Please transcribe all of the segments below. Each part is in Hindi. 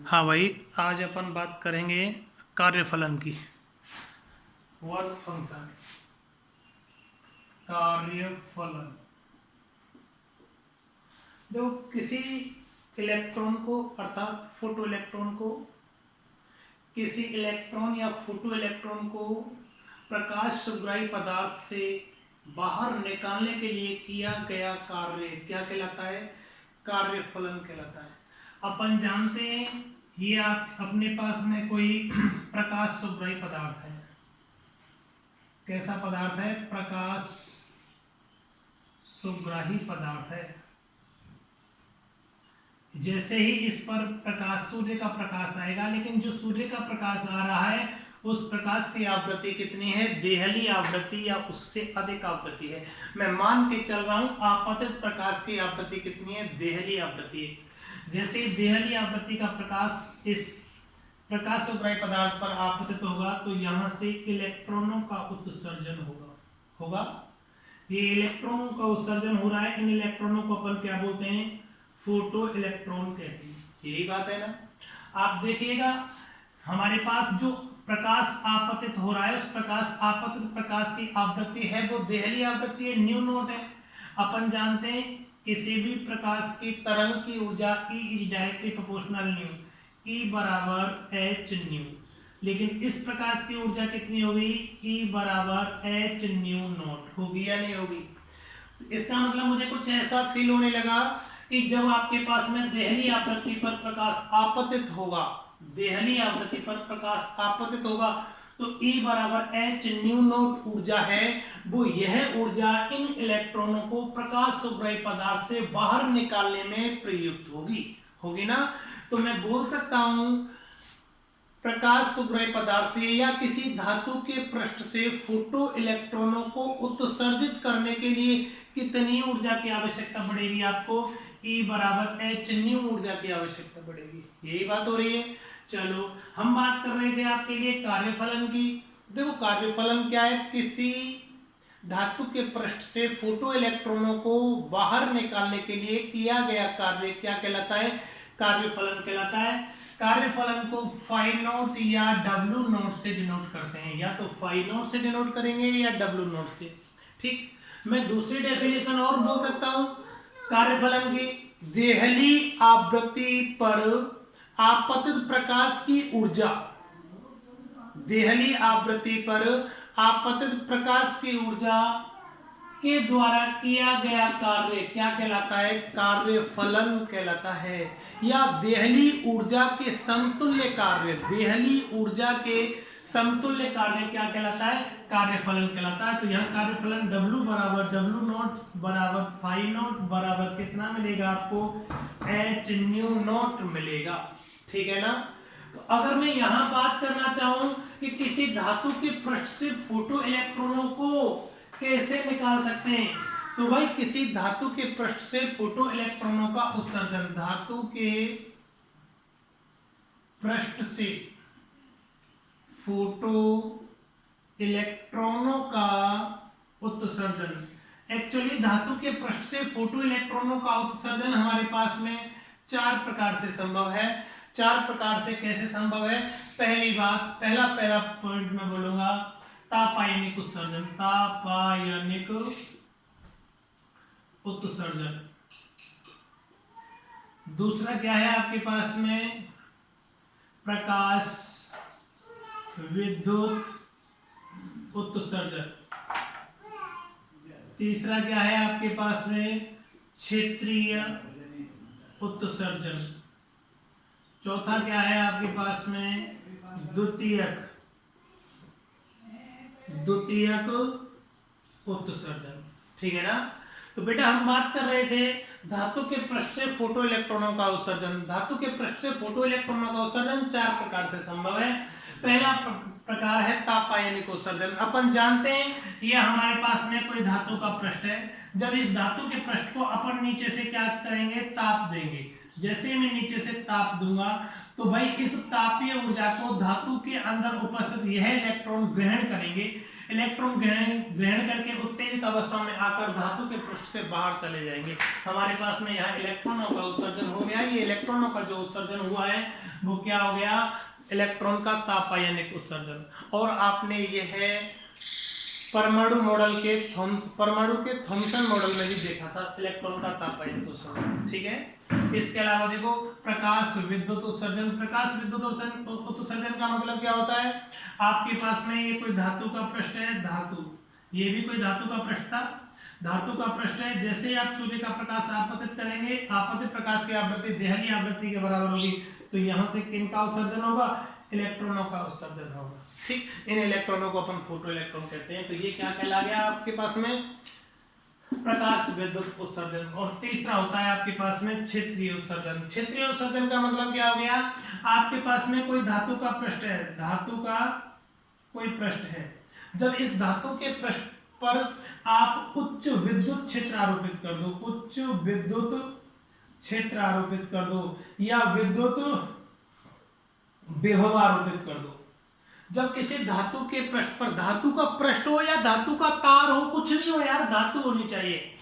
हाँ भाई, आज अपन बात करेंगे कार्यफलन की। वर्क फंक्शन, कार्यफलन। जो किसी इलेक्ट्रॉन को अर्थात फोटो इलेक्ट्रॉन को किसी इलेक्ट्रॉन या फोटो इलेक्ट्रॉन को प्रकाश सुग्राही पदार्थ से बाहर निकालने के लिए किया गया कार्य क्या कहलाता है? कार्यफलन कहलाता है। अपन जानते हैं, ये आप अपने पास में कोई प्रकाश सुग्राही पदार्थ है। कैसा पदार्थ है? प्रकाश सुग्राही पदार्थ है। जैसे ही इस पर प्रकाश, सूर्य का प्रकाश आएगा, लेकिन जो सूर्य का प्रकाश आ रहा है उस प्रकाश की आवृत्ति कितनी है? देहली आवृत्ति या उससे अधिक आवृत्ति है। मैं मान के चल रहा हूं आपतित प्रकाश की आवृत्ति कितनी है? देहली आवृत्ति है। जैसे ही देहली आवृत्ति का प्रकाश इस प्रकाश सुग्राही पदार्थ पर आपतित होगा तो यहां से इलेक्ट्रॉनों का उत्सर्जन होगा। ये इलेक्ट्रॉनों का उत्सर्जन हो रहा है। इन इलेक्ट्रॉनों को अपन क्या बोलते हैं? फोटो इलेक्ट्रॉन कहते हैं। यही बात है ना। आप देखिएगा, हमारे पास जो प्रकाश आपतित हो रहा है उस प्रकाश आपतित प्रकाश की आवृत्ति है वो देहली आवृत्ति है, न्यू नॉट है। अपन जानते हैं किसी भी प्रकाश की तरंग की ऊर्जा E is directly proportional new, E बराबर H न्यू। लेकिन इस प्रकाश की ऊर्जा कितनी होगी? E बराबर H न्यू नॉट होगी या नहीं होगी? इसका मतलब मुझे कुछ ऐसा फील होने लगा कि जब आपके पास में देहली आवृत्ति पर प्रकाश आपतित होगा, देहली आवृत्ति पर प्रकाश आपतित होगा तो E बराबर H न्यू नॉट ऊर्जा है, वो यह ऊर्जा इन इलेक्ट्रॉनों को प्रकाश सुग्राही पदार्थ से बाहर निकालने में प्रयुक्त होगी ना। तो मैं बोल सकता हूं प्रकाश सुग्राही पदार्थ से या किसी धातु के पृष्ठ से फोटो इलेक्ट्रॉनों को उत्सर्जित करने के लिए कितनी ऊर्जा की आवश्यकता पड़ेगी? आपको E बराबर H न्यू ऊर्जा की आवश्यकता पड़ेगी। यही बात हो रही है। चलो, हम बात कर रहे थे आपके लिए कार्यफलन की। देखो, कार्यफलन क्या है? किसी धातु के पृष्ठ से फोटो इलेक्ट्रॉनों को बाहर निकालने के लिए किया गया कार्य क्या कहलाता है? कार्यफलन कहलाता है। कार्यफलन को फाई नॉट या W नॉट से डिनोट करते हैं, या तो फाई नॉट से डिनोट करेंगे या W नॉट से। ठीक, मैं दूसरी डेफिनेशन और बोल सकता हूं कार्यफलन की। देहली आवृत्ति पर आपतित प्रकाश की ऊर्जा, देहली आवृत्ति पर आपतित प्रकाश की ऊर्जा के द्वारा किया गया कार्य क्या कहलाता है? कार्यफलन कहलाता है। या देहली ऊर्जा के समतुल्य कार्य, देहली ऊर्जा के समतुल्य कार्य क्या कहलाता है? कार्यफलन कहलाता है। तो यहाँ कार्यफलन W बराबर W नॉट बराबर फाई नॉट बराबर कितना मिलेगा आपको? H न्यू नॉट मिलेगा। ठीक है ना। तो अगर मैं यहाँ बात करना चाहूं कि किसी धातु के पृष्ठ से फोटो इलेक्ट्रॉनों को कैसे निकाल सकते हैं, तो भाई किसी धातु के पृष्ठ से फोटो इलेक्ट्रॉनों का उत्सर्जन, धातु के पृष्ठ से फोटो इलेक्ट्रॉनों का उत्सर्जन, एक्चुअली धातु के पृष्ठ से फोटो इलेक्ट्रॉनों का उत्सर्जन हमारे पास में 4 प्रकार से संभव है। 4 प्रकार से कैसे संभव है? पहली बात, पहला पॉइंट मैं बोलूंगा तापायनिक उत्सर्जन, तापायनिक उत्सर्जन। दूसरा क्या है आपके पास में? प्रकाश विद्युत उत्सर्जन। तीसरा क्या है आपके पास में? क्षेत्रीय उत्सर्जन। चौथा क्या है आपके पास में? द्वितीयक उत्सर्जन। ठीक है ना। तो बेटा हम बात कर रहे थे धातु के पृष्ठ से फोटो इलेक्ट्रॉनों का उत्सर्जन। धातु के पृष्ठ से फोटो इलेक्ट्रॉनों का उत्सर्जन 4 प्रकार से संभव है। पहला प्रकार है तापायनिक उत्सर्जन। अपन जानते हैं ये हमारे पास में कोई धातु का पृष्ठ है। जब इस धातु के पृष्ठ को अपन नीचे से क्या करेंगे? ताप देंगे। जैसे मैं नीचे से ताप दूंगा तो भाई इस तापीय ऊर्जा को धातु के अंदर उपस्थित यह इलेक्ट्रॉन ग्रहण करेंगे। इलेक्ट्रॉन ग्रहण करके उत्तेजित अवस्था में आकर धातु के पृष्ठ से बाहर चले जाएंगे। हमारे पास में यहाँ इलेक्ट्रॉनों का उत्सर्जन हो गया। ये इलेक्ट्रॉनों का जो उत्सर्जन हुआ है वो क्या हो गया, इलेक्ट्रॉन का तापायनिक उत्सर्जन। और आपने ये है परमाणु के थॉमसन मॉडल में भी देखा था इलेक्ट्रॉन का तापायनिक उत्सर्जन, ठीक है। इसके अलावा देखो प्रकाश विद्युत उत्सर्जन। प्रकाश विद्युत उत्सर्जन का मतलब क्या होता है, आपके पास में ये कोई धातु का पृष्ठ है, धातु, ये भी कोई धातु का पृष्ठ था, धातु का पृष्ठ है। जैसे आप सूर्य का प्रकाश आपतित करेंगे, आपतित प्रकाश की आवृत्ति देहली आवृत्ति के बराबर होगी, तो यहाँ से किन का उत्सर्जन होगा, इलेक्ट्रॉनों का उत्सर्जन होगा, ठीक। इन इलेक्ट्रॉनों को अपन फोटो इलेक्ट्रॉन कहते हैं। तो ये क्या कहला गया आपके पास में, प्रकाश विद्युत उत्सर्जन। और तीसरा होता है आपके पास में क्षेत्रीय उत्सर्जन। क्षेत्रीय उत्सर्जन का मतलब क्या हो गया, आपके पास में कोई धातु का पृष्ठ है, धातु का कोई पृष्ठ है, जब इस धातु के पृष्ठ पर आप उच्च विद्युत क्षेत्र आरोपित कर दो, उच्च विद्युत क्षेत्र आरोपित कर दो या विद्युत विभव आरोपित कर दो। जब किसी धातु के पृष्ठ पर, धातु का पृष्ठ हो या धातु का तार हो, कुछ भी हो यार, धातु होनी चाहिए।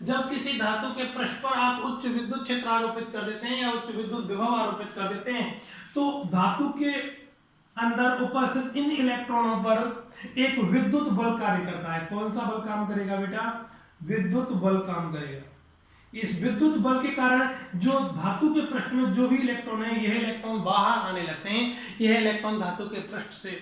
जब किसी धातु के पृष्ठ पर आप उच्च विद्युत क्षेत्र आरोपित कर देते हैं या उच्च विद्युत विभव आरोपित कर देते हैं, तो धातु के अंदर उपस्थित इन इलेक्ट्रॉनों पर एक विद्युत बल कार्य करता है। कौन सा बल काम करेगा बेटा, विद्युत बल काम करेगा। इस विद्युत बल के कारण जो धातु के पृष्ठ में जो भी इलेक्ट्रॉन है, यह इलेक्ट्रॉन बाहर आने लगते हैं, यह इलेक्ट्रॉन धातु के पृष्ठ से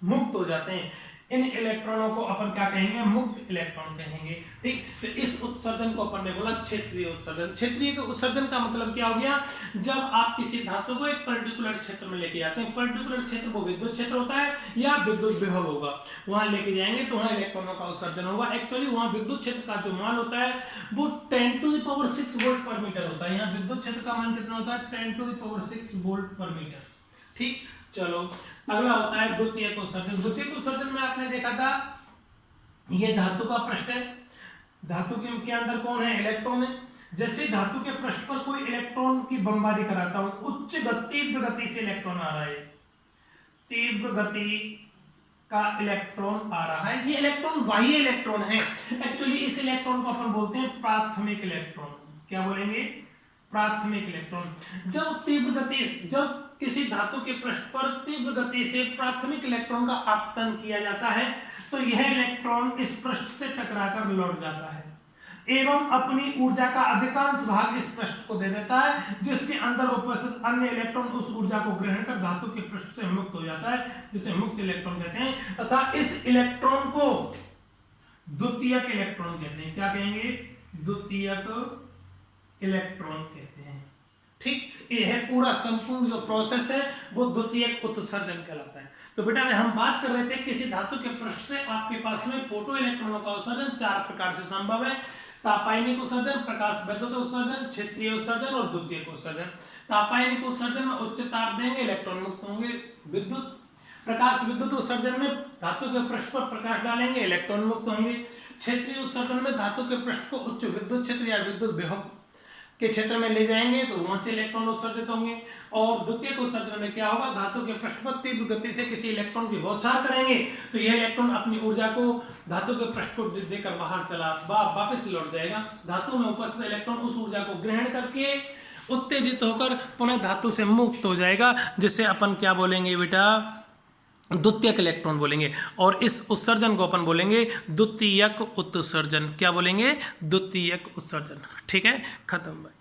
मुक्त हो जाते हैं। इन इलेक्ट्रॉनों को अपन क्या कहेंगे, मुक्त इलेक्ट्रॉन कहेंगे, ठीक। तो इस उत्सर्जन को अपन ने बोला क्षेत्रीय उत्सर्जन। क्षेत्रीय उत्सर्जन का मतलब क्या हो गया, जब आप किसी धातु को एक पर्टिकुलर क्षेत्र में लेके जाते हैं, पर्टिकुलर क्षेत्र वो विद्युत क्षेत्र होता है या विद्युत विभव होगा, वहां लेके जाएंगे तो वहां इलेक्ट्रॉनों का उत्सर्जन होगा। एक्चुअली वहां विद्युत क्षेत्र का जो मान होता है वो 10⁻⁶ वोल्ट पर मीटर होता है। यहाँ विद्युत क्षेत्र का मान कितना होता है, 10⁻⁶ वोल्ट पर मीटर, ठीक। चलो अगला होता है द्वितीयक उत्सर्जन। द्वितीयक उत्सर्जन में आपने देखा था, ये धातु का पृष्ठ है, धातु के अंदर कौन है, इलेक्ट्रॉन है। जैसे धातु के पृष्ठ पर कोई इलेक्ट्रॉन की बमबारी कराता हूं, उच्च तीव्र गति से इलेक्ट्रॉन आ रहा है, तीव्र गति का इलेक्ट्रॉन आ रहा है, ये इलेक्ट्रॉन बाह्य इलेक्ट्रॉन है। एक्चुअली इस इलेक्ट्रॉन को अपन बोलते हैं प्राथमिक इलेक्ट्रॉन। क्या बोलेंगे, प्राथमिक इलेक्ट्रॉन। जब किसी धातु के पृष्ठ पर तीव्र गति से प्राथमिक इलेक्ट्रॉन का आपतन किया जाता है, तो यह इलेक्ट्रॉन इस पृष्ठ से टकराकर लौट जाता है एवं अपनी ऊर्जा का अधिकांश भाग इस पृष्ठ को दे देता है, जिसके अंदर उपस्थित अन्य इलेक्ट्रॉन उस ऊर्जा को ग्रहण कर धातु के पृष्ठ से मुक्त हो जाता है, जिसे मुक्त इलेक्ट्रॉन कहते हैं। तथा इस इलेक्ट्रॉन को द्वितीयक इलेक्ट्रॉन कहते हैं। क्या कहेंगे, द्वितीयक इलेक्ट्रॉन कहते हैं, ठीक। ये है पूरा संपूर्ण जो प्रोसेस है वो द्वितीयक उत्सर्जन कहलाता है। तो बेटा हम बात कर रहे थे किसी धातु के पृष्ठ से आपके पास में फोटो इलेक्ट्रॉनों का उत्सर्जन 4 प्रकार से संभव है। तापायनिक उत्सर्जन, प्रकाश विद्युत उत्सर्जन, क्षेत्रीय उत्सर्जन और द्वितीयक उत्सर्जन। तापायनिक उत्सर्जन में उच्च ताप देंगे, इलेक्ट्रॉन मुक्त होंगे। विद्युत प्रकाश विद्युत उत्सर्जन में धातु के पृष्ठ पर प्रकाश डालेंगे, इलेक्ट्रॉन मुक्त होंगे। क्षेत्रीय उत्सर्जन में धातु के पृष्ठ को उच्च विद्युत क्षेत्र या विद्युत विभव के क्षेत्र में ले जाएंगे तो वहां से इलेक्ट्रॉन उत्सर्जित होंगे। और द्वितीयक उत्सर्जन में क्या होगा, धातु के पृष्ठ पर तीव्र गति से किसी इलेक्ट्रॉन की बौछार करेंगे तो यह इलेक्ट्रॉन अपनी ऊर्जा को धातु के पृष्ठ को देकर बाहर वापस लौट जाएगा। धातु में उपस्थित इलेक्ट्रॉन उस ऊर्जा को ग्रहण करके उत्तेजित होकर पुनः धातु से मुक्त हो जाएगा, जिसे अपन क्या बोलेंगे बेटा, द्वितीयक इलेक्ट्रॉन बोलेंगे। और इस उत्सर्जन को अपन बोलेंगे द्वितीयक उत्सर्जन। क्या बोलेंगे, द्वितीयक उत्सर्जन, ठीक है, खत्म भाई।